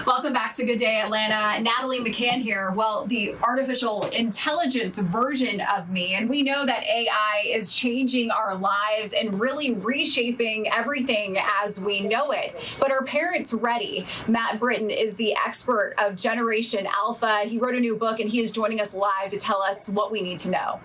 Welcome back to Good Day Atlanta. Natalie McCann here. Well, the artificial intelligence version of me. And we know that AI is changing our lives and really reshaping everything as we know it. But are parents ready? Matt Britton is the expert of Generation Alpha. He wrote a new book and he is joining us live to tell us what we need to know.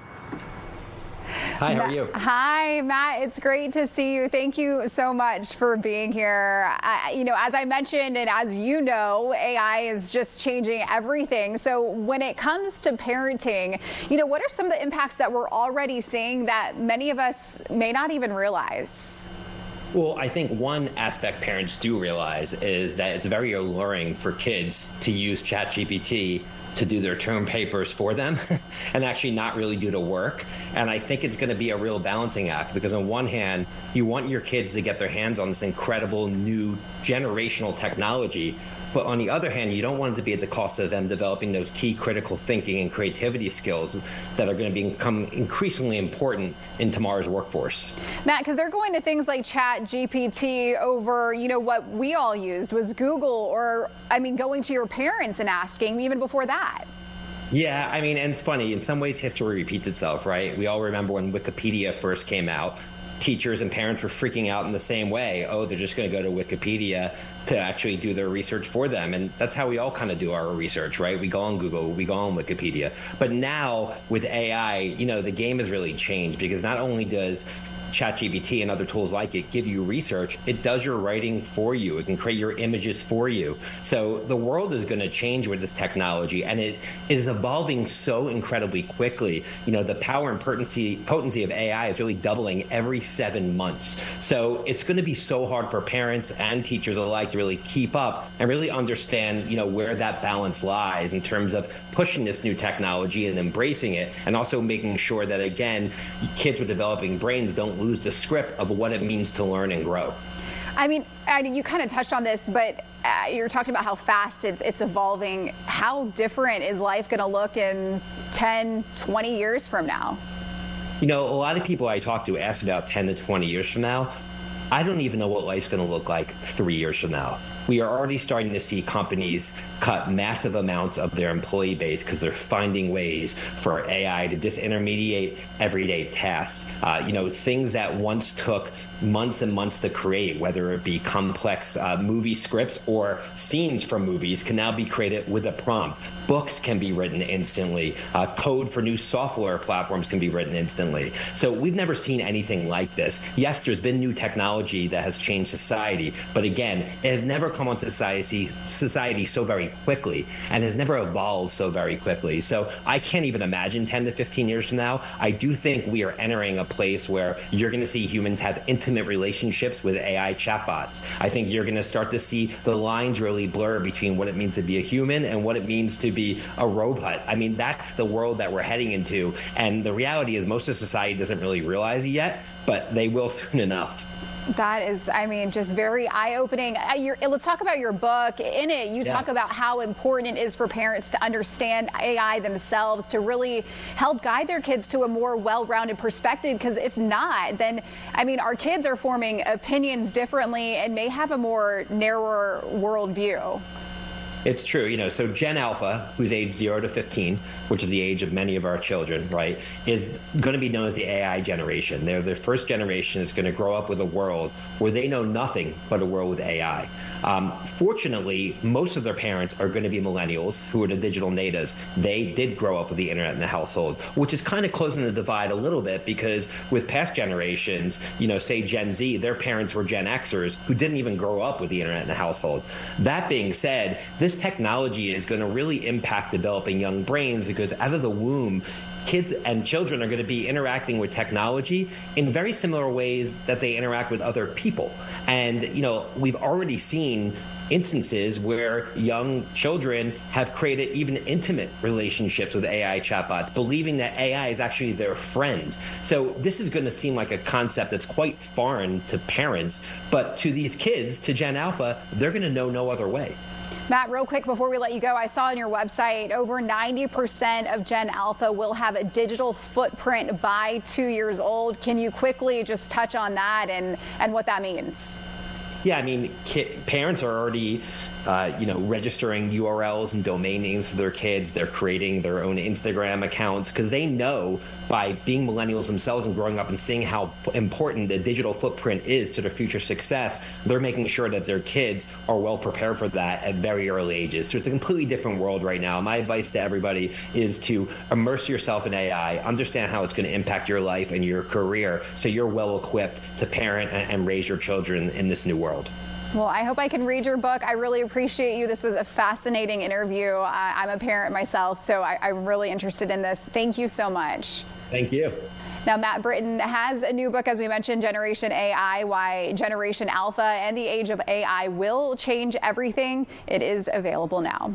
Hi, how are you? Hi, Matt. It's great to see you. Thank you so much for being here. As I mentioned, and as you know, AI is just changing everything. So when it comes to parenting, what are some of the impacts that we're already seeing that many of us may not even realize? Well, I think one aspect parents do realize is that it's very alluring for kids to use ChatGPT to do their term papers for them and actually not really do the work. And I think it's going to be a real balancing act because on one hand, you want your kids to get their hands on this incredible new generational technology. But on the other hand, you don't want it to be at the cost of them developing those key critical thinking and creativity skills that are going to become increasingly important in tomorrow's workforce. Matt, because they're going to things like ChatGPT over, what we all used was Google or, going to your parents and asking even before that. Yeah, and it's funny. In some ways, history repeats itself, right? We all remember when Wikipedia first came out. Teachers and parents were freaking out in the same way. Oh, they're just going to go to Wikipedia to actually do their research for them. And that's how we all kind of do our research, right? We go on Google, we go on Wikipedia. But now with AI, the game has really changed because not only does ChatGPT and other tools like it give you research, it does your writing for you. It can create your images for you. So the world is going to change with this technology, and it is evolving so incredibly quickly. The power and potency of AI is really doubling every 7 months. So it's going to be so hard for parents and teachers alike to really keep up and really understand, where that balance lies in terms of pushing this new technology and embracing it, and also making sure that, again, kids with developing brains don't lose the script of what it means to learn and grow. You kind of touched on this, but you're talking about how fast it's evolving. How different is life going to look in 10, 20 years from now? A lot of people I talk to ask about 10 to 20 years from now. I don't even know what life's going to look like 3 years from now. We are already starting to see companies cut massive amounts of their employee base because they're finding ways for AI to disintermediate everyday tasks. Things that once took months and months to create, whether it be complex movie scripts or scenes from movies, can now be created with a prompt. Books can be written instantly. Code for new software platforms can be written instantly. So we've never seen anything like this. Yes, there's been new technology that has changed society, but again, it has never come onto society so very quickly and has never evolved so very quickly. So I can't even imagine 10 to 15 years from now. I do think we are entering a place where you're going to see humans have intimate relationships with AI chatbots. I think you're going to start to see the lines really blur between what it means to be a human and what it means to be a robot. That's the world that we're heading into. And the reality is most of society doesn't really realize it yet, but they will soon enough. That is, just very eye-opening. Let's talk about your book. In it, you talk about how important it is for parents to understand AI themselves, to really help guide their kids to a more well-rounded perspective. Because if not, then, our kids are forming opinions differently and may have a more narrower worldview. It's true. So Gen Alpha, who's age 0 to 15, which is the age of many of our children, right, is going to be known as the AI generation. They're the first generation that's going to grow up with a world where they know nothing but a world with AI. Fortunately, most of their parents are going to be millennials who are the digital natives. They did grow up with the internet in the household, which is kind of closing the divide a little bit because with past generations, say Gen Z, their parents were Gen Xers who didn't even grow up with the internet in the household. That being said, this technology is going to really impact developing young brains because out of the womb, kids and children are going to be interacting with technology in very similar ways that they interact with other people. And, we've already seen instances where young children have created even intimate relationships with AI chatbots, believing that AI is actually their friend. So this is going to seem like a concept that's quite foreign to parents, but to these kids, to Gen Alpha, they're going to know no other way. Matt, real quick before we let you go, I saw on your website over 90% of Gen Alpha will have a digital footprint by 2 years old. Can you quickly just touch on that and what that means? Yeah, parents are already registering URLs and domain names for their kids. They're creating their own Instagram accounts because they know, by being millennials themselves and growing up and seeing how important the digital footprint is to their future success, they're making sure that their kids are well prepared for that at very early ages. So it's a completely different world right now. My advice to everybody is to immerse yourself in AI, understand how it's going to impact your life and your career so you're well equipped to parent and raise your children in this new world. Well, I hope I can read your book. I really appreciate you. This was a fascinating interview. I'm a parent myself, so I'm really interested in this. Thank you so much. Thank you. Now, Matt Britton has a new book, as we mentioned, Generation AI, Why Generation Alpha and the Age of AI Will Change Everything. It is available now.